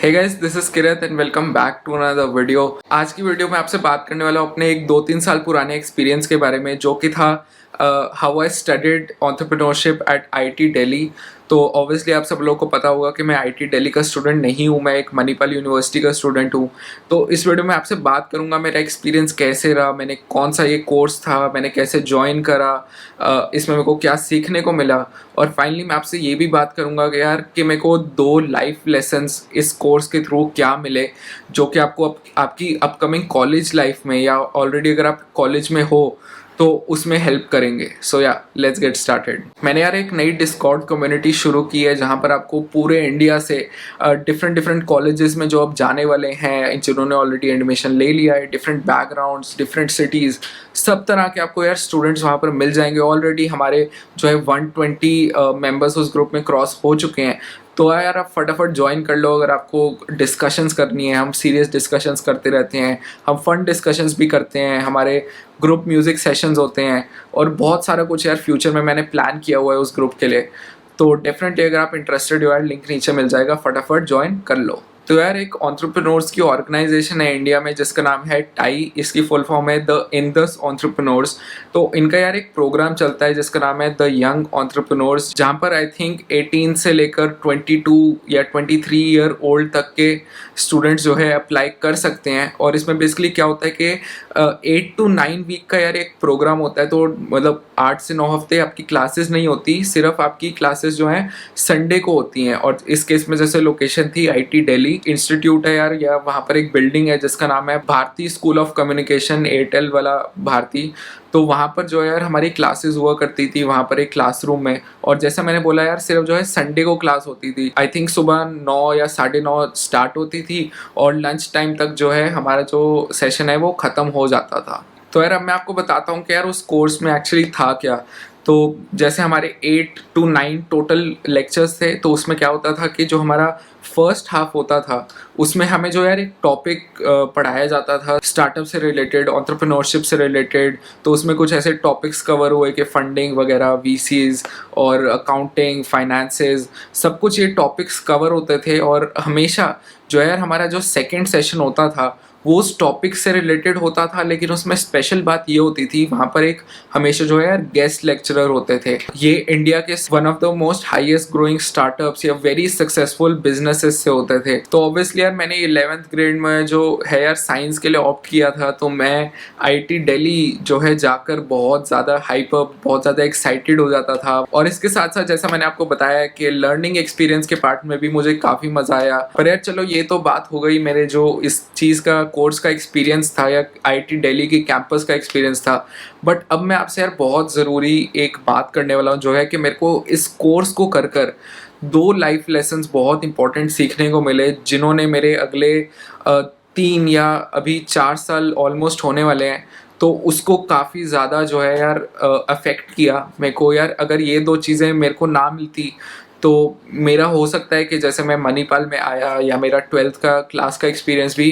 Hey guys, this is Kirat and welcome back to another video. आज की video में आपसे बात करने वाला हूँ अपने एक 2-3 साल पुराने एक्सपीरियंस के बारे में, जो कि था how I studied entrepreneurship eight IIT Delhi. तो ऑब्वियसली आप सब लोगों को पता होगा कि मैं आईआईटी दिल्ली का स्टूडेंट नहीं हूँ, मैं एक मणिपाल यूनिवर्सिटी का स्टूडेंट हूँ। तो इस वीडियो में आपसे बात करूँगा मेरा एक्सपीरियंस कैसे रहा, मैंने कौन सा ये कोर्स था, मैंने कैसे ज्वाइन करा, इसमें मेरे को क्या सीखने को मिला, और फाइनली मैं आपसे ये भी बात करूँगा कि यार कि मेरे को 2 लाइफ लेसन्स इस कोर्स के थ्रू क्या मिले, जो कि आपको आपकी अपकमिंग कॉलेज लाइफ में या ऑलरेडी अगर आप कॉलेज में हो तो उसमें हेल्प करेंगे। सो या लेट्स गेट स्टार्टेड। मैंने यार एक नई डिस्कॉर्ड कम्युनिटी शुरू की है, जहाँ पर आपको पूरे इंडिया से डिफरेंट कॉलेजेस में जो आप जाने वाले हैं, जिन्होंने ऑलरेडी एडमिशन ले लिया है, डिफरेंट बैकग्राउंड्स, डिफरेंट सिटीज़, सब तरह के आपको यार स्टूडेंट्स वहाँ पर मिल जाएंगे। ऑलरेडी हमारे जो है 120 मेंबर्स उस ग्रुप में क्रॉस हो चुके हैं। तो यार आप फटाफट ज्वाइन कर लो अगर आपको डिस्कशंस करनी है। हम सीरियस डिस्कशंस करते रहते हैं, हम फन डिस्कशंस भी करते हैं, हमारे ग्रुप म्यूज़िक सेशंस होते हैं और बहुत सारा कुछ यार फ्यूचर में मैंने प्लान किया हुआ है उस ग्रुप के लिए। तो डेफिनेटली अगर आप इंटरेस्टेड हो यार, लिंक नीचे मिल जाएगा, फटाफट ज्वाइन कर लो। तो यार एक एंटरप्रेन्योर्स की ऑर्गेनाइजेशन है इंडिया में जिसका नाम है टाई, इसकी फुल फॉर्म है द इंदस एंटरप्रेन्योर्स। तो इनका यार एक प्रोग्राम चलता है जिसका नाम है द यंग एंटरप्रेन्योर्स, जहाँ पर आई थिंक 18 से लेकर 22 या 23 ईयर ओल्ड तक के स्टूडेंट्स जो है अप्लाई कर सकते हैं। और इसमें बेसिकली क्या होता है कि 8 to 9 वीक का यार एक प्रोग्राम होता है। तो मतलब 8 से 9 हफ्ते आपकी क्लासेस नहीं होती, सिर्फ आपकी क्लासेस जो हैं संडे को होती हैं। और इस केस में जैसे लोकेशन थी आईआईटी दिल्ली, इंस्टीट्यूट है यार, या वहाँ पर एक बिल्डिंग है जिसका नाम है Bharati school of communication, Airtel वाला भारती। तो वहाँ पर जो है यार हमारी क्लासेस हुआ करती थी, वहाँ पर एक क्लासरूम में। और जैसा मैंने बोला यार, सिर्फ जो है संडे को क्लास होती थी। आई थिंक सुबह 9 या 9:30 स्टार्ट होती थी और लंच टाइम तक जो है हमारा जो सेशन है वो ख़त्म हो जाता था। तो यार अब मैं आपको बताता हूँ कि यार उस कोर्स में एक्चुअली था क्या। तो जैसे हमारे 8 to 9 टोटल लेक्चर्स थे, तो उसमें क्या होता था कि जो हमारा फर्स्ट हाफ होता था उसमें हमें जो यार एक टॉपिक पढ़ाया जाता था स्टार्टअप से रिलेटेड, एंटरप्रेन्योरशिप से रिलेटेड। तो उसमें कुछ ऐसे टॉपिक्स कवर हुए कि फंडिंग वगैरह, वीसीज और अकाउंटिंग, फाइनेंसेस, सब कुछ ये टॉपिक्स कवर होते थे। और हमेशा जो यार हमारा जो सेकेंड सेशन होता था वो उस टॉपिक से रिलेटेड होता था, लेकिन उसमें स्पेशल बात ये होती थी, वहाँ पर एक हमेशा जो है यार गेस्ट लेक्चरर होते थे। ये इंडिया के one of the most highest growing startups या वेरी सक्सेसफुल बिजनेसेस से होते थे। तो ऑब्वियसली यार मैंने 11th ग्रेड में जो है यार साइंस के लिए ऑप्ट किया था। तो मैं आईआईटी दिल्ली जो है जाकर बहुत ज़्यादा हाइप अप, बहुत ज़्यादा एक्साइटेड हो जाता था। और इसके साथ साथ जैसा मैंने आपको बताया कि लर्निंग एक्सपीरियंस के पार्ट में भी मुझे काफ़ी मज़ा आया। पर यार चलो, ये तो बात हो गई मेरे जो इस चीज़ का कोर्स का एक्सपीरियंस था या आईआईटी दिल्ली की कैंपस का एक्सपीरियंस था। बट अब मैं आपसे यार बहुत ज़रूरी एक बात करने वाला हूँ, जो है कि मेरे को इस कोर्स को कर 2 लाइफ लेसन्स बहुत इंपॉर्टेंट सीखने को मिले, जिन्होंने मेरे अगले 3 या अभी 4 साल ऑलमोस्ट होने वाले हैं, तो उसको काफ़ी ज़्यादा जो है यार अफेक्ट किया मेरे को। यार अगर ये 2 चीज़ें मेरे को ना मिलती तो मेरा हो सकता है कि जैसे मैं मणिपाल में आया या मेरा 12th का क्लास का एक्सपीरियंस भी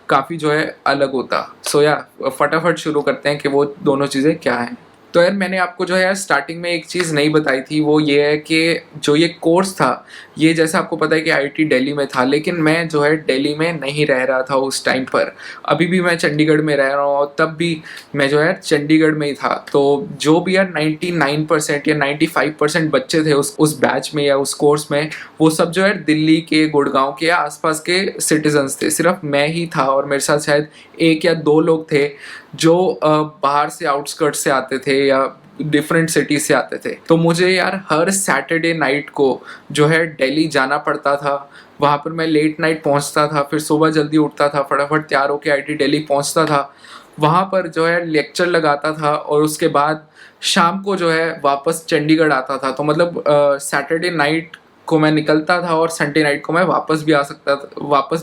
काफ़ी जो है अलग होता। सो या फटाफट शुरू करते हैं कि वो दोनों चीज़ें क्या हैं। तो यार मैंने आपको जो है यार स्टार्टिंग में एक चीज़ नहीं बताई थी, वो ये है कि जो ये कोर्स था, ये जैसा आपको पता है कि आईआईटी दिल्ली में था, लेकिन मैं जो है दिल्ली में नहीं रह रहा था उस टाइम पर। अभी भी मैं चंडीगढ़ में रह रहा हूँ और तब भी मैं जो है यार चंडीगढ़ में ही था। तो जो भी यार 99% या 95% बच्चे थे उस बैच में या उस कोर्स में, वो सब जो है दिल्ली के, गुड़गांव के या आसपास के सिटीजन्स थे। सिर्फ मैं ही था और मेरे साथ शायद 1 या 2 लोग थे जो बाहर से, आउटस्कर्ट से आते थे या डिफरेंट सिटी से आते थे। तो मुझे यार हर सैटरडे नाइट को जो है दिल्ली जाना पड़ता था। वहाँ पर मैं लेट नाइट पहुँचता था, फिर सुबह जल्दी उठता था, फटाफट तैयार होकर आईआईटी दिल्ली पहुँचता था, वहाँ पर जो है लेक्चर लगाता था और उसके बाद शाम को जो है वापस चंडीगढ़ आता था। तो मतलब सैटरडे नाइट को मैं निकलता था और संडे नाइट को मैं वापस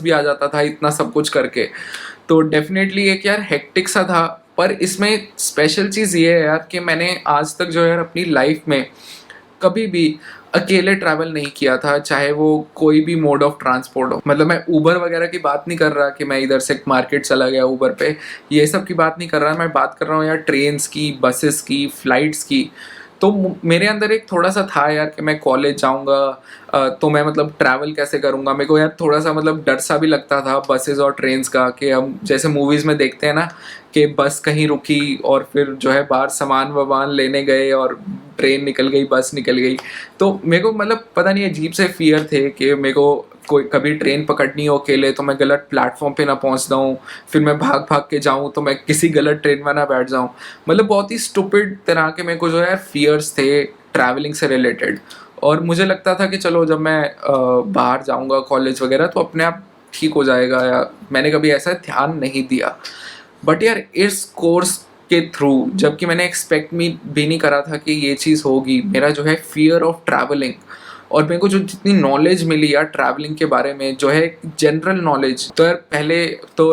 भी आ जाता था, इतना सब कुछ करके। तो डेफिनेटली एक यार हेक्टिक सा था। पर इसमें स्पेशल चीज़ ये है यार कि मैंने आज तक जो यार अपनी लाइफ में कभी भी अकेले ट्रैवल नहीं किया था, चाहे वो कोई भी मोड ऑफ ट्रांसपोर्ट हो। मतलब मैं ऊबर वगैरह की बात नहीं कर रहा कि मैं इधर से मार्केट चला गया ऊबर पे, ये सब की बात नहीं कर रहा। मैं बात कर रहा हूँ यार ट्रेन्स की, बसेस की, फ्लाइट्स की। तो मेरे अंदर एक थोड़ा सा था यार कि मैं कॉलेज जाऊंगा, तो मैं मतलब ट्रैवल कैसे करूंगा। मेरे को यार थोड़ा सा मतलब डर सा भी लगता था बसेस और ट्रेन्स का, कि हम जैसे मूवीज में देखते हैं ना कि बस कहीं रुकी और फिर जो है बाहर सामान वामान लेने गए और ट्रेन निकल गई, बस निकल गई। तो मेरे को मतलब पता नहीं अजीब से फियर थे कि मेरे को कोई कभी ट्रेन पकड़नी हो अकेले तो मैं गलत प्लेटफॉर्म पे ना पहुंच जाऊं, फिर मैं भाग भाग के जाऊं तो मैं किसी गलत ट्रेन में ना बैठ जाऊं। मतलब बहुत ही स्टूपिड तरह के मेरे को जो है फियर्स थे ट्रैवलिंग से रिलेटेड। और मुझे लगता था कि चलो जब मैं बाहर जाऊंगा कॉलेज वगैरह तो अपने आप ठीक हो जाएगा, या मैंने कभी ऐसा ध्यान नहीं दिया। बट यार इस कोर्स के थ्रू, जबकि मैंने एक्सपेक्ट भी नहीं करा था कि ये चीज़ होगी, मेरा जो है फियर ऑफ ट्रैवलिंग और मेरे को जो जितनी नॉलेज मिली यार ट्रैवलिंग के बारे में, जो है जनरल नॉलेज। तो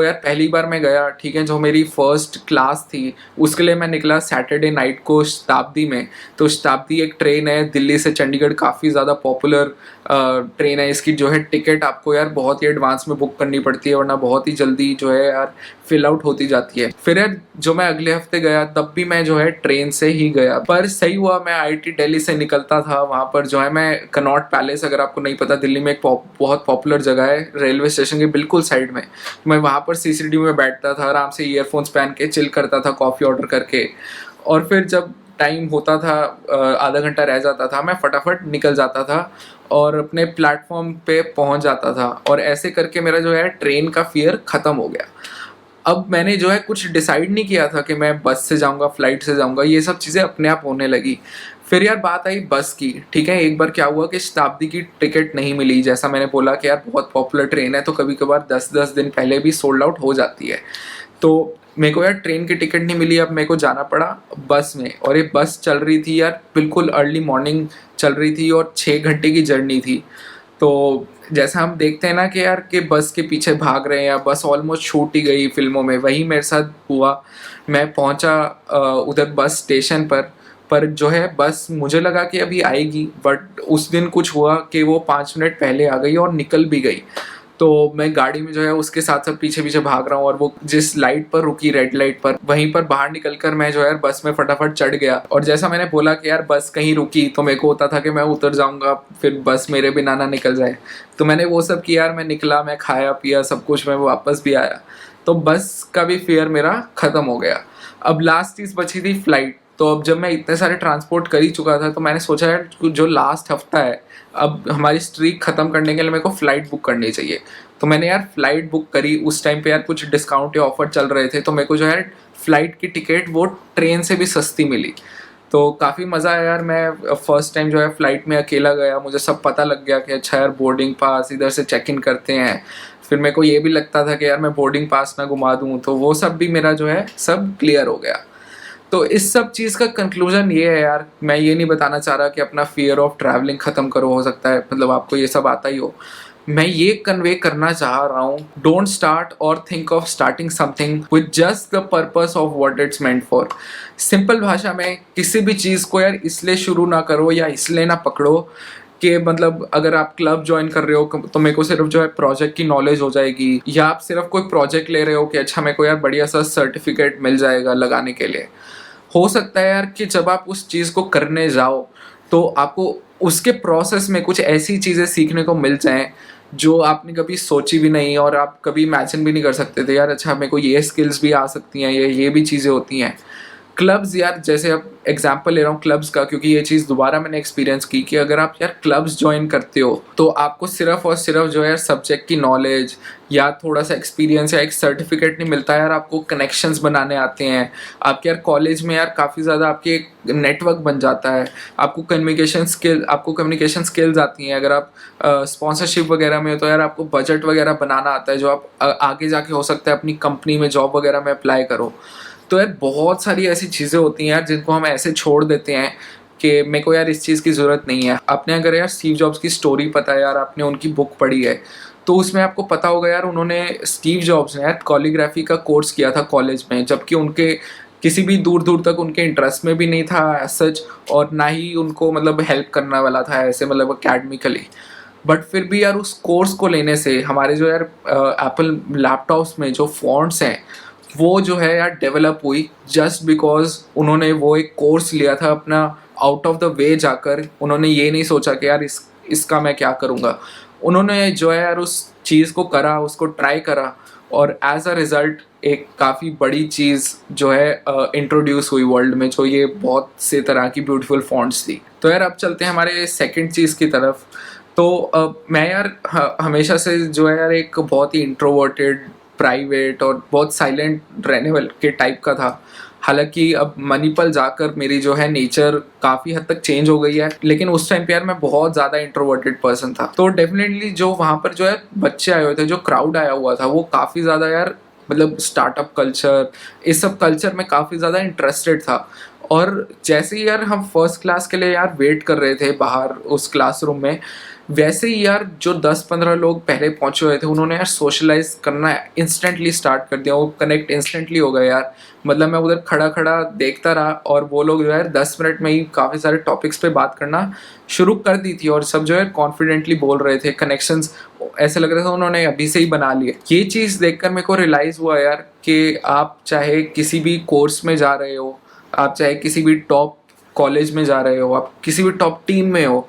यार पहली बार मैं गया, ठीक है, जो मेरी फर्स्ट क्लास थी उसके लिए मैं निकला सैटरडे नाइट को शताब्दी में। तो शताब्दी एक ट्रेन है दिल्ली से चंडीगढ़, काफ़ी ज़्यादा पॉपुलर ट्रेन है। इसकी जो है टिकट आपको यार बहुत ही एडवांस में बुक करनी पड़ती है, वरना बहुत ही जल्दी जो है यार फिल आउट होती जाती है। फिर यार जो मैं अगले हफ्ते गया तब भी मैं जो है ट्रेन से ही गया, पर सही हुआ मैं IIT दिल्ली से निकलता था। वहाँ पर जो है मैं कनॉट पैलेस, अगर आपको नहीं पता, दिल्ली में एक बहुत पॉपुलर जगह है रेलवे स्टेशन के बिल्कुल साइड में। मैं वहाँ पर CCD में बैठता था, आराम से ईयरफोन्स पहन के चिल करता था, कॉफ़ी ऑर्डर करके। और फिर जब टाइम होता था, आधा घंटा रह जाता था, मैं फटाफट निकल जाता था और अपने प्लेटफॉर्म पे पहुंच जाता था। और ऐसे करके मेरा जो है ट्रेन का फियर ख़त्म हो गया। अब मैंने जो है कुछ डिसाइड नहीं किया था कि मैं बस से जाऊंगा, फ्लाइट से जाऊंगा, ये सब चीज़ें अपने आप होने लगी। फिर यार बात आई बस की, ठीक है। एक बार क्या हुआ कि शताब्दी की टिकट नहीं मिली, जैसा मैंने बोला कि यार बहुत पॉपुलर ट्रेन है तो कभी कभार 10-10 दिन पहले भी सोल्ड आउट हो जाती है। तो मेरे को यार ट्रेन की टिकट नहीं मिली, अब मेरे को जाना पड़ा बस में। और ये बस चल रही थी यार बिल्कुल अर्ली मॉर्निंग चल रही थी और 6 घंटे की जर्नी थी। तो जैसा हम देखते हैं ना कि यार कि बस के पीछे भाग रहे हैं या बस ऑलमोस्ट छूट ही गई फिल्मों में, वही मेरे साथ हुआ। मैं पहुंचा उधर बस स्टेशन पर जो है बस मुझे लगा कि अभी आएगी, बट उस दिन कुछ हुआ कि वो 5 मिनट पहले आ गई और निकल भी गई। तो मैं गाड़ी में जो है उसके साथ साथ पीछे पीछे भाग रहा हूँ, और वो जिस लाइट पर रुकी, रेड लाइट पर, वहीं पर बाहर निकलकर मैं जो है बस में फटाफट चढ़ गया। और जैसा मैंने बोला कि यार बस कहीं रुकी तो मेरे को होता था कि मैं उतर जाऊंगा, फिर बस मेरे बिना ना निकल जाए। तो मैंने वो सब किया यार, मैं निकला, मैं खाया पिया सब कुछ, मैं वापस भी आया। तो बस का भी फेयर मेरा ख़त्म हो गया। अब लास्ट चीज़ बची थी फ्लाइट। तो अब जब मैं इतने सारे ट्रांसपोर्ट कर ही चुका था तो मैंने सोचा यार जो लास्ट हफ्ता है, अब हमारी स्ट्रीक ख़त्म करने के लिए मेरे को फ़्लाइट बुक करनी चाहिए। तो मैंने यार फ़्लाइट बुक करी। उस टाइम पे यार कुछ डिस्काउंट या ऑफर चल रहे थे, तो मेरे को जो है फ़्लाइट की टिकट वो ट्रेन से भी सस्ती मिली। तो काफ़ी मज़ा आया यार। मैं फर्स्ट टाइम जो है फ़्लाइट में अकेला गया, मुझे सब पता लग गया कि अच्छा यार बोर्डिंग पास इधर से चेक इन करते हैं। फिर मेरे को ये भी लगता था कि यार मैं बोर्डिंग पास ना घुमा दूँ, तो वो सब भी मेरा जो है सब क्लियर हो गया। तो इस सब चीज़ का कंक्लूजन ये है यार, मैं ये नहीं बताना चाह रहा कि अपना फियर ऑफ ट्रैवलिंग ख़त्म करो, हो सकता है मतलब आपको ये सब आता ही हो। मैं ये कन्वे करना चाह रहा हूँ, डोंट स्टार्ट और think of starting something with just the purpose of what it's meant for. Simple भाषा में किसी भी चीज़ को यार इसलिए शुरू ना करो या इसलिए ना पकड़ो कि मतलब अगर आप क्लब ज्वाइन कर रहे हो तो मेरे को सिर्फ जो है प्रोजेक्ट की नॉलेज हो जाएगी, या आप सिर्फ कोई प्रोजेक्ट ले रहे हो कि अच्छा मेरे को यार बढ़िया सा सर्टिफिकेट मिल जाएगा लगाने के लिए। हो सकता है यार कि जब आप उस चीज़ को करने जाओ तो आपको उसके प्रोसेस में कुछ ऐसी चीज़ें सीखने को मिल जाएं जो आपने कभी सोची भी नहीं और आप कभी इमेजिन भी नहीं कर सकते थे। यार अच्छा मेरे को ये स्किल्स भी आ सकती हैं, ये भी चीज़ें होती हैं। क्लब्स यार, जैसे अब एग्जांपल ले रहा हूँ क्लब्स का, क्योंकि ये चीज़ दोबारा मैंने एक्सपीरियंस की कि अगर आप यार क्लब्स ज्वाइन करते हो तो आपको सिर्फ और सिर्फ जो है सब्जेक्ट की नॉलेज या थोड़ा सा एक्सपीरियंस या एक सर्टिफिकेट नहीं मिलता यार, आपको कनेक्शंस बनाने आते हैं। आपके यार कॉलेज में यार काफ़ी ज़्यादा आपके एक नेटवर्क बन जाता है, आपको कम्युनिकेशन स्किल्स आती हैं। अगर आप स्पॉन्सरशिप वगैरह में हो तो यार आपको बजट वगैरह बनाना आता है, जो आप आगे जाके हो सकता है अपनी कंपनी में जॉब वगैरह में अप्लाई करो। तो यार बहुत सारी ऐसी चीज़ें होती हैं यार जिनको हम ऐसे छोड़ देते हैं कि मेरे को यार इस चीज़ की ज़रूरत नहीं है। आपने अगर यार स्टीव जॉब्स की स्टोरी पता है यार, आपने उनकी बुक पढ़ी है, तो उसमें आपको पता होगा यार उन्होंने स्टीव जॉब्स ने यार कॉलीग्राफी का कोर्स किया था कॉलेज में, जबकि उनके किसी भी दूर दूर तक उनके इंटरेस्ट में भी नहीं था सच, और ना ही उनको मतलब हेल्प करने वाला था ऐसे मतलब अकेडमिकली। बट फिर भी यार उस कोर्स को लेने से हमारे जो यार एप्पल लैपटॉप्स में जो फॉन्ट्स हैं वो जो है यार डेवलप हुई, जस्ट बिकॉज उन्होंने वो एक कोर्स लिया था अपना आउट ऑफ द वे जाकर उन्होंने ये नहीं सोचा कि यार इसका मैं क्या करूँगा। उन्होंने जो है यार उस चीज़ को करा, उसको ट्राई करा, और एज अ रिज़ल्ट एक काफ़ी बड़ी चीज़ जो है इंट्रोड्यूस हुई वर्ल्ड में, जो ये बहुत से तरह की ब्यूटीफुल फॉन्ट्स थी। तो यार अब चलते हैं हमारे सेकंड चीज़ की तरफ। तो मैं यार हमेशा से जो है यार एक बहुत ही इंट्रोवर्टेड, प्राइवेट और बहुत साइलेंट रहने वाले के टाइप का था। हालांकि अब मणिपाल जाकर मेरी जो है नेचर काफ़ी हद तक चेंज हो गई है, लेकिन उस टाइम पे यार मैं बहुत ज़्यादा इंट्रोवर्टेड पर्सन था। तो डेफिनेटली जो वहाँ पर जो है बच्चे आए हुए थे, जो क्राउड आया हुआ था, वो काफ़ी ज़्यादा यार मतलब स्टार्टअप कल्चर, इस सब कल्चर में काफ़ी ज़्यादा इंटरेस्टेड था। और जैसे ही यार हम फर्स्ट क्लास के लिए यार वेट कर रहे थे बाहर उस क्लासरूम में, वैसे ही यार जो 10-15 लोग पहले पहुंचे हुए थे, उन्होंने यार सोशलाइज करना इंस्टेंटली स्टार्ट कर दिया। वो कनेक्ट इंस्टेंटली हो गया यार। मतलब मैं उधर खड़ा खड़ा देखता रहा और वो लोग जो है 10 मिनट में ही काफ़ी सारे टॉपिक्स पे बात करना शुरू कर दी थी, और सब जो है कॉन्फिडेंटली बोल रहे थे। कनेक्शंस ऐसे लग रहा था उन्होंने अभी से ही बना लिए। ये चीज़ देखकर मेरे को रियलाइज़ हुआ यार कि आप चाहे किसी भी कोर्स में जा रहे हो, आप चाहे किसी भी टॉप कॉलेज में जा रहे हो, आप किसी भी टॉप टीम में हो,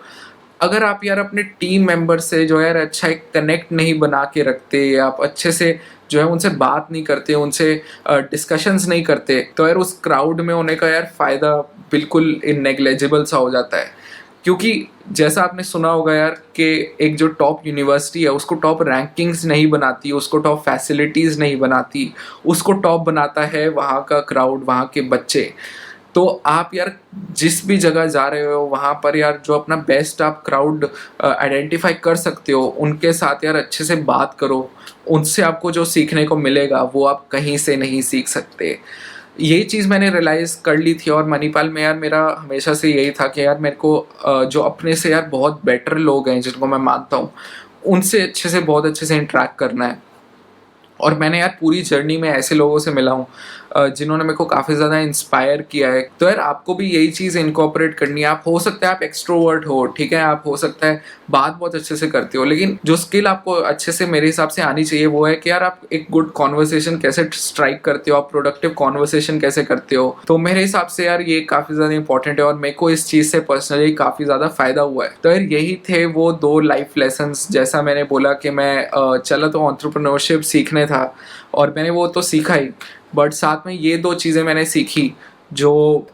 अगर आप यार अपने टीम मेंबर से जो है यार अच्छा एक कनेक्ट नहीं बना के रखते, या आप अच्छे से जो है उनसे बात नहीं करते, उनसे डिस्कशंस नहीं करते, तो यार उस क्राउड में होने का यार फ़ायदा बिल्कुल नेग्लेजिबल सा हो जाता है। क्योंकि जैसा आपने सुना होगा यार कि एक जो टॉप यूनिवर्सिटी है उसको टॉप रैंकिंग्स नहीं बनाती, उसको टॉप फैसिलिटीज़ नहीं बनाती, उसको टॉप बनाता है वहाँ का क्राउड, वहाँ के बच्चे। तो आप यार जिस भी जगह जा रहे हो वहाँ पर यार जो अपना बेस्ट आप क्राउड आइडेंटिफाई कर सकते हो, उनके साथ यार अच्छे से बात करो। उनसे आपको जो सीखने को मिलेगा वो आप कहीं से नहीं सीख सकते। ये चीज़ मैंने रियलाइज़ कर ली थी। और मणिपाल में यार मेरा हमेशा से यही था कि यार मेरे को जो अपने से यार बहुत बेटर लोग हैं, जिनको मैं मानता हूँ, उनसे अच्छे से बहुत अच्छे से इंटरेक्ट करना है। और मैंने यार पूरी जर्नी में ऐसे लोगों से मिला हूँ जिन्होंने मेरे को काफ़ी ज़्यादा इंस्पायर किया है। तो यार आपको भी यही चीज़ इनकॉर्पोरेट करनी है। आप हो सकता है आप एक्सट्रोवर्ट हो, ठीक है, आप हो सकता है बात बहुत अच्छे से करते हो, लेकिन जो स्किल आपको अच्छे से मेरे हिसाब से आनी चाहिए वो है कि यार आप एक गुड कॉन्वर्सेशन कैसे स्ट्राइक करते हो, आप प्रोडक्टिव कॉन्वर्सेशन कैसे करते हो। तो मेरे हिसाब से यार ये काफ़ी ज़्यादा इंपॉर्टेंट है, और मेरे को इस चीज़ से पर्सनली काफ़ी ज़्यादा फ़ायदा हुआ है। तो यार यही थे वो 2 लाइफ लेसन्स। जैसा मैंने बोला कि मैं चला तो एंटरप्रेन्योरशिप सीखने था, और मैंने वो तो सीखा ही, बट साथ में ये 2 चीज़ें मैंने सीखी जो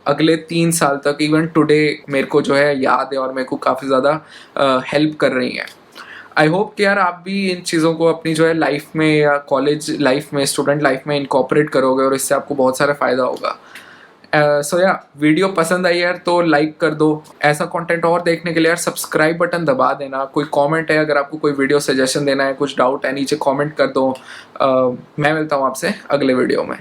अगले 3 साल तक इवन टुडे मेरे को जो है याद है, और मेरे को काफ़ी ज़्यादा हेल्प कर रही हैं। आई होप कि यार आप भी इन चीज़ों को अपनी जो है लाइफ में या कॉलेज लाइफ में, स्टूडेंट लाइफ में इनकॉर्पोरेट करोगे, और इससे आपको बहुत सारा फ़ायदा होगा। सो या वीडियो पसंद आई यार तो लाइक कर दो। ऐसा कंटेंट और देखने के लिए यार सब्सक्राइब बटन दबा देना। कोई कमेंट है, अगर आपको कोई वीडियो सजेशन देना है, कुछ डाउट है, नीचे कमेंट कर दो। मैं मिलता हूँ आपसे अगले वीडियो में।